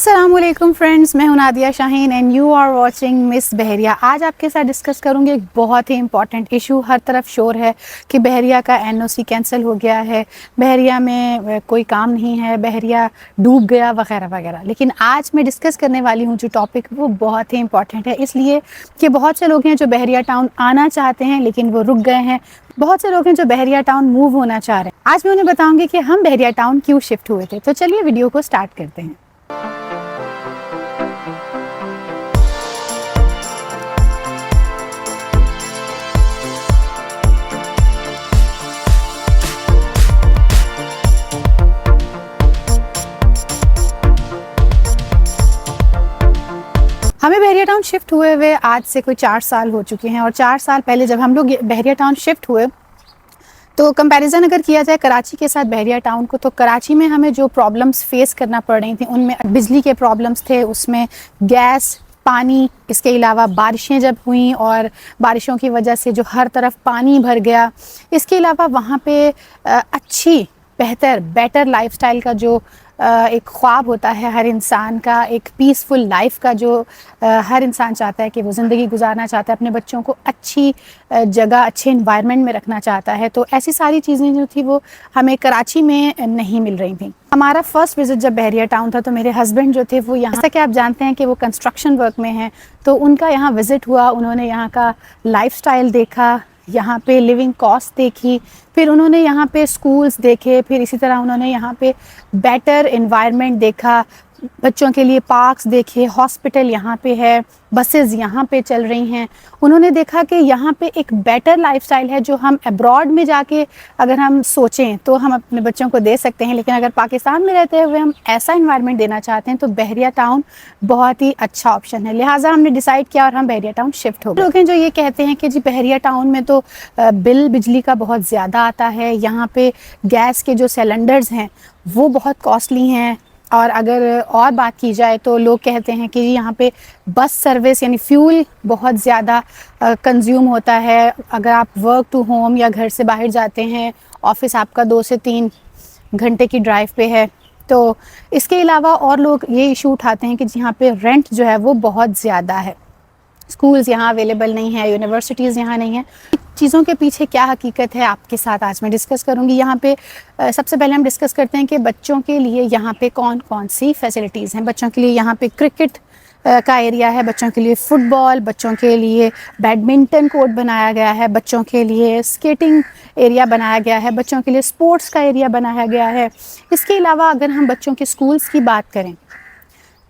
अस्सलामुअलैकुम फ्रेंड्स, मैं हूं Nadia Shaheen and you are watching Miss Bahria. आज आपके साथ डिस्कस करूंगी एक बहुत ही इंपॉर्टेंट इशू। हर तरफ शोर है कि बहरिया का एनओसी कैंसिल हो गया है, बहरिया में कोई काम नहीं है, बहरिया डूब गया वगैरह वगैरह। लेकिन आज मैं डिस्कस करने वाली हूं जो टॉपिक वो बहुत ही इंपॉर्टेंट है, इसलिए कि बहुत से लोग हैं जो बहरिया टाउन आना चाहते हैं लेकिन वो रुक गए हैं। बहुत से लोग हैं जो बहरिया टाउन मूव होना चाह रहे हैं। आज मैं उन्हें बताऊंगी कि हम बहरिया टाउन क्यों शिफ्ट हुए थे। तो चलिए वीडियो को स्टार्ट करते हैं। हमें बहरिया टाउन शिफ्ट हुए आज से कोई 4 साल हो चुके हैं। और 4 साल पहले जब हम लोग बहरिया टाउन शिफ्ट हुए तो कंपैरिजन अगर किया जाए कराची के साथ बहरिया टाउन को, तो कराची में हमें जो प्रॉब्लम्स फेस करना पड़ रही थी उनमें बिजली के प्रॉब्लम्स थे, उसमें गैस, पानी, इसके अलावा बारिशें जब हुई और बारिशों की वजह से जो हर तरफ पानी भर गया, इसके अलावा वहाँ पे अच्छी बेटर लाइफस्टाइल का जो एक ख्वाब होता है हर इंसान का, एक पीसफुल लाइफ का जो हर इंसान चाहता है कि वो ज़िंदगी गुजारना चाहता है, अपने बच्चों को अच्छी जगह, अच्छे इन्वायरमेंट में रखना चाहता है। तो ऐसी सारी चीज़ें जो थी वो हमें कराची में नहीं मिल रही थी। हमारा फर्स्ट विज़िट जब बहरिया टाउन था तो मेरे हस्बैंड जो थे वो यहाँ, जैसा कि आप जानते हैं कि वो कंस्ट्रक्शन वर्क में हैं, तो उनका यहाँ विज़िट हुआ, उन्होंने यहाँ का लाइफस्टाइल देखा, यहाँ पे लिविंग कॉस्ट देखी, फिर उन्होंने यहाँ पे स्कूल्स देखे, फिर इसी तरह उन्होंने यहाँ पे बेटर एनवायरनमेंट देखा, बच्चों के लिए पार्क्स देखे, हॉस्पिटल यहाँ पे है, बसेस यहाँ पे चल रही हैं। उन्होंने देखा कि यहाँ पे एक बेटर लाइफस्टाइल है जो हम अब्रॉड में जाके अगर हम सोचें तो हम अपने बच्चों को दे सकते हैं, लेकिन अगर पाकिस्तान में रहते हुए हम ऐसा इन्वायरमेंट देना चाहते हैं तो बहरिया टाउन बहुत ही अच्छा ऑप्शन है। लिहाजा हमने डिसाइड किया और हम बहरिया टाउन शिफ्ट हो गए। लोग हैं जो ये कहते हैं कि जी बहरिया टाउन में तो बिल बिजली का बहुत ज़्यादा आता है, यहाँ पे गैस के जो सिलेंडर्स हैं वो बहुत कॉस्टली हैं, और अगर और बात की जाए तो लोग कहते हैं कि यहाँ पे बस सर्विस यानी फ्यूल बहुत ज़्यादा कंज्यूम होता है। अगर आप वर्क टू होम या घर से बाहर जाते हैं, ऑफिस आपका 2 से 3 घंटे की ड्राइव पे है। तो इसके अलावा और लोग ये इशू उठाते हैं कि यहाँ पे रेंट जो है वो बहुत ज़्यादा है, स्कूल्स यहाँ अवेलेबल नहीं है, यूनिवर्सिटीज़ यहाँ नहीं है। चीज़ों के पीछे क्या हकीकत है आपके साथ आज मैं डिस्कस करूँगी। यहाँ पे सबसे पहले हम डिस्कस करते हैं कि बच्चों के लिए यहाँ पे कौन कौन सी फैसिलिटीज़ हैं। बच्चों के लिए यहाँ पे क्रिकेट का एरिया है, बच्चों के लिए फ़ुटबॉल, बच्चों के लिए बैडमिंटन कोर्ट बनाया गया है, बच्चों के लिए स्केटिंग एरिया बनाया गया है, बच्चों के लिए स्पोर्ट्स का एरिया बनाया गया है। इसके अलावा अगर हम बच्चों के स्कूल्स की बात करें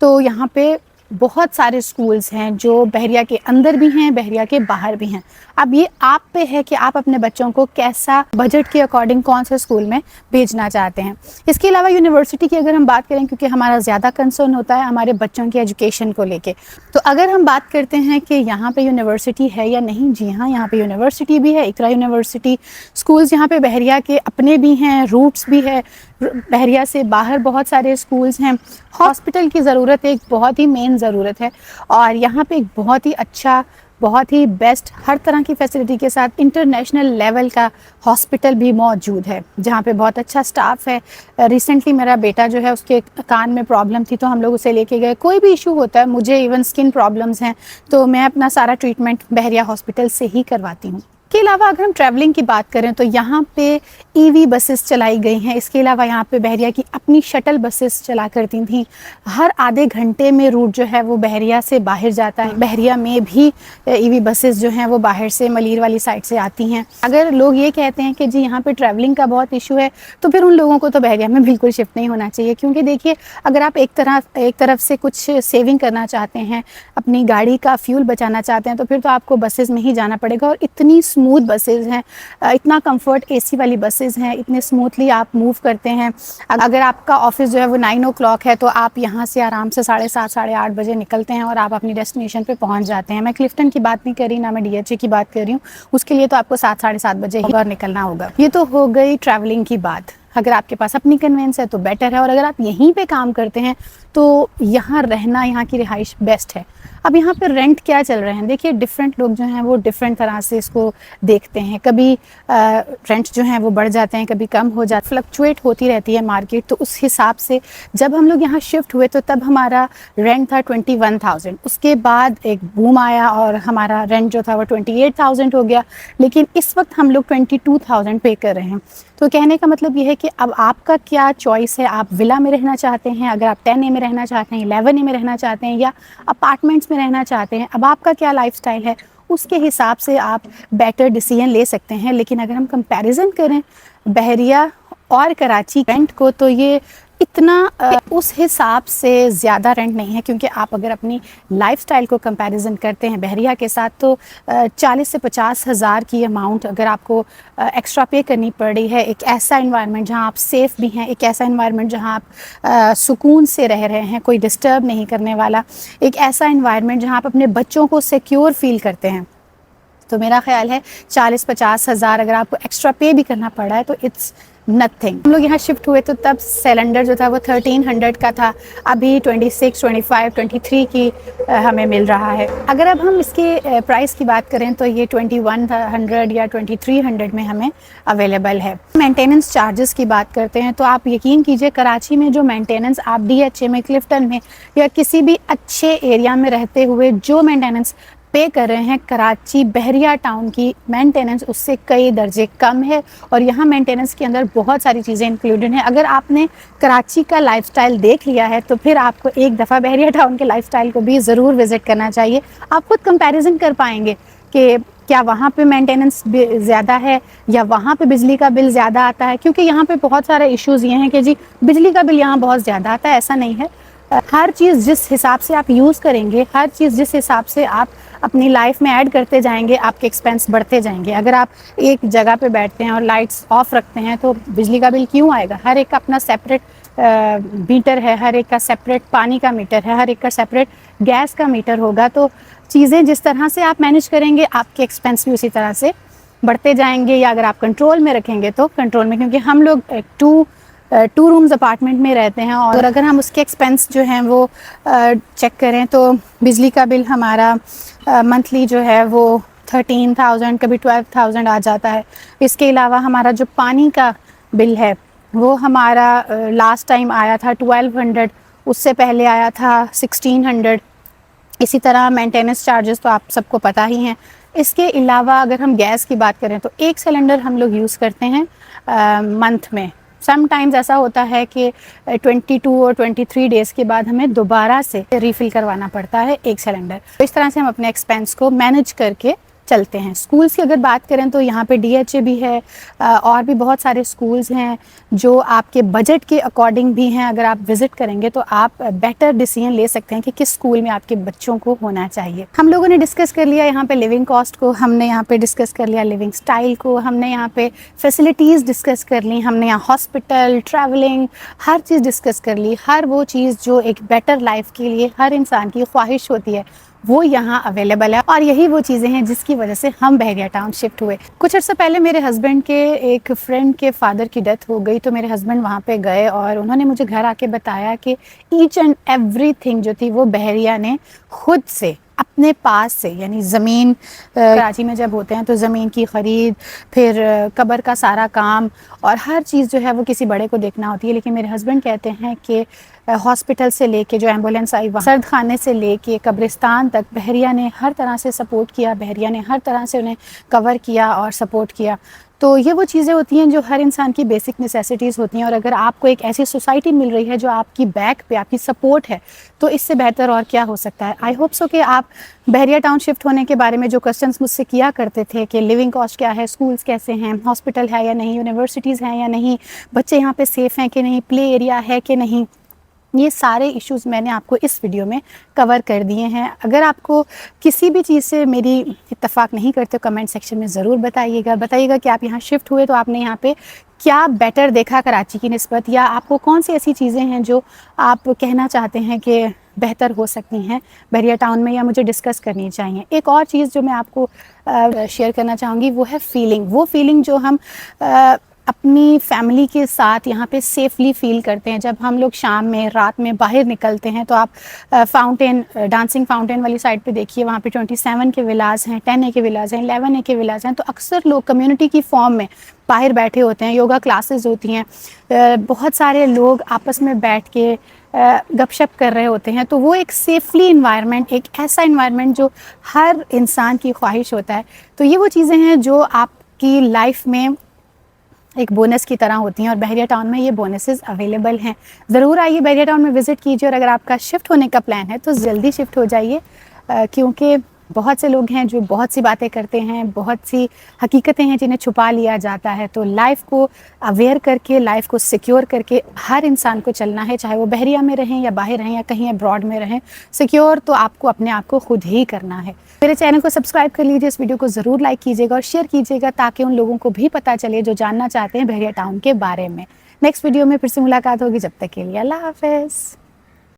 तो यहाँ पे बहुत सारे स्कूल्स हैं जो बहरिया के अंदर भी हैं, बहरिया के बाहर भी हैं। अब ये आप पे है कि आप अपने बच्चों को कैसा बजट के अकॉर्डिंग कौन से स्कूल में भेजना चाहते हैं। इसके अलावा यूनिवर्सिटी की अगर हम बात करें, क्योंकि हमारा ज़्यादा कंसर्न होता है हमारे बच्चों की एजुकेशन को लेके, तो अगर हम बात करते हैं कि यहाँ पे यूनिवर्सिटी है या नहीं, जी हाँ, यहाँ पे यूनिवर्सिटी भी है, इकरा यूनिवर्सिटी। स्कूल्स यहाँ पे बहरिया के अपने भी हैं, रूट्स भी है, बहरिया से बाहर बहुत सारे स्कूल्स हैं। हॉस्पिटल की ज़रूरत एक बहुत ही मेन ज़रूरत है, और यहाँ पे एक बहुत ही अच्छा, बहुत ही बेस्ट, हर तरह की फैसिलिटी के साथ इंटरनेशनल लेवल का हॉस्पिटल भी मौजूद है जहाँ पे बहुत अच्छा स्टाफ है। रिसेंटली मेरा बेटा जो है उसके कान में प्रॉब्लम थी तो हम लोग उसे लेके गए। कोई भी इशू होता है, मुझे इवन स्किन प्रॉब्लम्स हैं तो मैं अपना सारा ट्रीटमेंट बहरिया हॉस्पिटल से ही करवाती हूँ। इसके अलावा अगर हम ट्रैवलिंग की बात करें तो यहाँ पे ईवी बसेस चलाई गई हैं। इसके अलावा यहाँ पे बहरिया की अपनी शटल बसेस चला करती थी। हर आधे घंटे में रूट जो है वो बहरिया से बाहर जाता है। बहरिया में भी ईवी बसेस जो हैं वो बाहर से मलीर वाली साइड से आती हैं। अगर लोग ये कहते हैं कि जी यहाँ पे ट्रैवलिंग का बहुत इशू है तो फिर उन लोगों को तो बहरिया में बिल्कुल शिफ्ट नहीं होना चाहिए, क्योंकि देखिए अगर आप एक तरफ से कुछ सेविंग करना चाहते हैं, अपनी गाड़ी का फ्यूल बचाना चाहते हैं, तो फिर तो आपको बसेस में ही जाना पड़ेगा। और इतनी स्मूथ बसेस हैं, इतना कंफर्ट एसी वाली बसेस हैं, इतने स्मूथली आप मूव करते हैं। अगर आपका ऑफिस जो है वो 9 o'clock है तो आप यहाँ से आराम से 7:30 साढ़े 8 बजे निकलते हैं और आप अपनी डेस्टिनेशन पे पहुँच जाते हैं। मैं क्लिफ्टन की बात नहीं कर रही, ना मैं डीएचए की बात कर रही हूँ, उसके लिए तो आपको 7 साढ़े 7 बजे ही बाहर निकलना होगा। ये तो हो गई ट्रैवलिंग की बात। अगर आपके पास अपनी कन्वेंस है तो बेटर है, और अगर आप यहीं पे काम करते हैं तो यहाँ रहना, यहाँ की रिहाइश बेस्ट है। अब यहाँ पे रेंट क्या चल रहे हैं, देखिए डिफरेंट लोग जो हैं वो डिफरेंट तरह से इसको देखते हैं। कभी रेंट जो हैं वो बढ़ जाते हैं, कभी कम हो जाते, फ्लक्चुएट होती रहती है मार्केट। तो उस हिसाब से जब हम लोग यहाँ शिफ्ट हुए तो तब हमारा रेंट था 21,000। उसके बाद एक बूम आया और हमारा रेंट जो था वो 28,000 हो गया, लेकिन इस वक्त हम लोग 22,000 पे कर रहे हैं। तो कहने का मतलब ये है कि अब आपका क्या चॉइस है, आप विला में रहना चाहते हैं, अगर आप 10A में रहना चाहते हैं, 11A में रहना चाहते हैं, या अपार्टमेंट्स में रहना चाहते हैं, अब आपका क्या लाइफस्टाइल है, उसके हिसाब से आप बेटर डिसीजन ले सकते हैं। लेकिन अगर हम कंपैरिजन करें बहरिया और कराची रेंट को, तो ये इतना उस हिसाब से ज़्यादा रेंट नहीं है, क्योंकि आप अगर अपनी लाइफस्टाइल को कंपैरिजन करते हैं बहरिया के साथ, तो 40 से 50 हज़ार की अमाउंट अगर आपको एक्स्ट्रा पे करनी पड़ रही है, एक ऐसा इन्वायरमेंट जहां आप सेफ़ भी हैं, एक ऐसा इन्वायरमेंट जहां आप सुकून से रह रहे हैं, कोई डिस्टर्ब नहीं करने वाला, एक ऐसा इन्वायरमेंट जहां आप अपने बच्चों को सिक्योर फील करते हैं, तो मेरा ख्याल है 40-50 हज़ार अगर आपको एक्स्ट्रा पे भी करना पड़ा है तो इट्स नथिंग। हम लोग यहाँ शिफ्ट हुए तो तब सिलेंडर जो था वो 1300 का था, अभी 26, 25, 23 की हमें मिल रहा है। अगर अब हम इसके प्राइस की बात करें तो ये 2100 या 2300 में हमें अवेलेबल है। मेंटेनेंस चार्जेस की बात करते हैं तो आप यकीन कीजिए कराची में जो मेंटेनेंस आप DHA में, क्लिफ्टन में या किसी भी अच्छे एरिया में रहते हुए जो मेंटेनेंस पे कर रहे हैं, कराची बहरिया टाउन की मेंटेनेंस उससे कई दर्जे कम है। और यहाँ मेंटेनेंस के अंदर बहुत सारी चीज़ें इंक्लूडेड हैं। अगर आपने कराची का लाइफस्टाइल देख लिया है तो फिर आपको एक दफ़ा बहरिया टाउन के लाइफस्टाइल को भी ज़रूर विज़िट करना चाहिए। आप खुद कंपैरिजन कर पाएंगे कि क्या वहाँ पे मेंटेनेंस ज़्यादा है या वहाँ पे बिजली का बिल ज़्यादा आता है, क्योंकि यहाँ पे बहुत सारे इश्यूज़ ये हैं कि जी बिजली का बिल यहाँ बहुत ज़्यादा आता है, ऐसा नहीं है। हर चीज़ जिस हिसाब से आप यूज़ करेंगे, हर चीज़ जिस हिसाब से आप अपनी लाइफ में ऐड करते जाएंगे, आपके एक्सपेंस बढ़ते जाएंगे। अगर आप एक जगह पे बैठते हैं और लाइट्स ऑफ रखते हैं तो बिजली का बिल क्यों आएगा? हर एक का अपना सेपरेट मीटर है, हर एक का सेपरेट पानी का मीटर है, हर एक का सेपरेट गैस का मीटर होगा। तो चीज़ें जिस तरह से आप मैनेज करेंगे, आपके एक्सपेंस भी उसी तरह से बढ़ते जाएंगे। या अगर आप कंट्रोल में रखेंगे तो कंट्रोल में, क्योंकि हम लोग टू रूम्स अपार्टमेंट में रहते हैं, और अगर हम उसके एक्सपेंस जो हैं वो चेक करें तो बिजली का बिल हमारा मंथली जो है वो 13,000 कभी 12,000 आ जाता है। इसके अलावा हमारा जो पानी का बिल है वो हमारा लास्ट टाइम आया था 1200, उससे पहले आया था 1600। इसी तरह मेंटेनेंस चार्जेस तो आप सबको पता ही हैं। इसके अलावा अगर हम गैस की बात करें तो एक सिलेंडर हम लोग यूज़ करते हैं मंथ में। समटाइम्स ऐसा होता है कि 22 और 23 डेज़ के बाद हमें दोबारा से रीफ़िल करवाना पड़ता है एक सिलेंडर। तो इस तरह से हम अपने एक्सपेंस को मैनेज करके चलते हैं। स्कूल्स की अगर बात करें तो यहाँ पे DHA भी है, और भी बहुत सारे स्कूल्स हैं जो आपके बजट के अकॉर्डिंग भी हैं। अगर आप विज़िट करेंगे तो आप बेटर डिसीजन ले सकते हैं कि किस स्कूल में आपके बच्चों को होना चाहिए। हम लोगों ने डिस्कस कर लिया यहाँ पे लिविंग कॉस्ट को, हमने यहाँ पे डिस्कस कर लिया लिविंग स्टाइल को, हमने यहाँ पे फैसिलिटीज़ डिस्कस कर ली, हमने यहाँ हॉस्पिटल, ट्रैवलिंग, हर चीज़ डिस्कस कर ली। हर वो चीज़ जो एक बेटर लाइफ के लिए हर इंसान की ख्वाहिश होती है वो यहाँ अवेलेबल है, और यही वो चीज़ें हैं जिसकी वजह से हम बहरिया टाउन शिफ्ट हुए। कुछ अर्सा पहले मेरे हस्बैंड के एक फ्रेंड के फादर की डेथ हो गई, तो मेरे हस्बैंड वहाँ पे गए और उन्होंने मुझे घर आके बताया कि ईच एंड एवरीथिंग जो थी वो बहरिया ने खुद से अपने पास से, यानी ज़मीन, कराची में जब होते हैं तो ज़मीन की ख़रीद, फिर कब्र का सारा काम और हर चीज़ जो है वो किसी बड़े को देखना होती है। लेकिन मेरे हस्बैंड कहते हैं कि हॉस्पिटल से लेके जो एम्बुलेंस आई, सर्द खाने से लेके कब्रिस्तान तक बहरिया ने हर तरह से सपोर्ट किया, बहरिया ने हर तरह से उन्हें कवर किया और सपोर्ट किया। तो ये वो चीज़ें होती हैं जो हर इंसान की बेसिक नेसेसिटीज़ होती हैं, और अगर आपको एक ऐसी सोसाइटी मिल रही है जो आपकी बैक पे आपकी सपोर्ट है तो इससे बेहतर और क्या हो सकता है। आई होप सो कि आप बहरिया टाउन शिफ्ट होने के बारे में जो क्वेश्चंस मुझसे किया करते थे कि लिविंग कॉस्ट क्या है, स्कूल्स कैसे हैं, हॉस्पिटल है या नहीं, यूनिवर्सिटीज़ हैं या नहीं, बच्चे यहाँ पे सेफ़ हैं कि नहीं, प्ले एरिया है कि नहीं, ये सारे इश्यूज़ मैंने आपको इस वीडियो में कवर कर दिए हैं। अगर आपको किसी भी चीज़ से मेरी इत्तेफाक नहीं करते कमेंट सेक्शन में ज़रूर बताइएगा कि आप यहाँ शिफ्ट हुए तो आपने यहाँ पे क्या बेटर देखा कराची की निस्बत, या आपको कौन सी ऐसी चीज़ें हैं जो आप कहना चाहते हैं कि बेहतर हो सकती हैं बहरिया टाउन में या मुझे डिस्कस करनी चाहिए। एक और चीज़ जो मैं आपको शेयर करना चाहूँगी वो है फीलिंग। वो फीलिंग जो हम अपनी फैमिली के साथ यहाँ पे सेफली फील करते हैं। जब हम लोग शाम में, रात में बाहर निकलते हैं तो आप फाउंटेन, डांसिंग फाउंटेन वाली साइड पे देखिए, वहाँ पे 27 के विलास हैं, 10A के विलास हैं, 11A के विलास हैं। तो अक्सर लोग कम्युनिटी की फॉर्म में बाहर बैठे होते हैं, योगा क्लासेस होती हैं, बहुत सारे लोग आपस में बैठ के गपशप कर रहे होते हैं। तो वो एक सेफली इन्वायरमेंट, एक ऐसा इन्वायरमेंट जो हर इंसान की ख्वाहिश होता है। तो ये वो चीज़ें हैं जो आपकी लाइफ में एक बोनस की तरह होती हैं, और बहरिया टाउन में ये बोनसेस अवेलेबल हैं। ज़रूर आइए, बहरिया टाउन में विज़िट कीजिए, और अगर आपका शिफ्ट होने का प्लान है तो जल्दी शिफ्ट हो जाइए, क्योंकि बहुत से लोग हैं जो बहुत सी बातें करते हैं, बहुत सी हकीकतें हैं जिन्हें छुपा लिया जाता है। तो लाइफ को अवेयर करके, लाइफ को सिक्योर करके हर इंसान को चलना है, चाहे वो बहरिया में रहें या बाहर रहें या कहीं अब्रॉड में रहें। सिक्योर तो आपको अपने आप को खुद ही करना है। मेरे चैनल को सब्सक्राइब कर लीजिए, इस वीडियो को ज़रूर लाइक कीजिएगा और शेयर कीजिएगा, ताकि उन लोगों को भी पता चले जो जानना चाहते हैं बहरिया टाउन के बारे में। नेक्स्ट वीडियो में फिर से मुलाकात होगी, जब तक के लिए अल्लाह हाफ़िज़।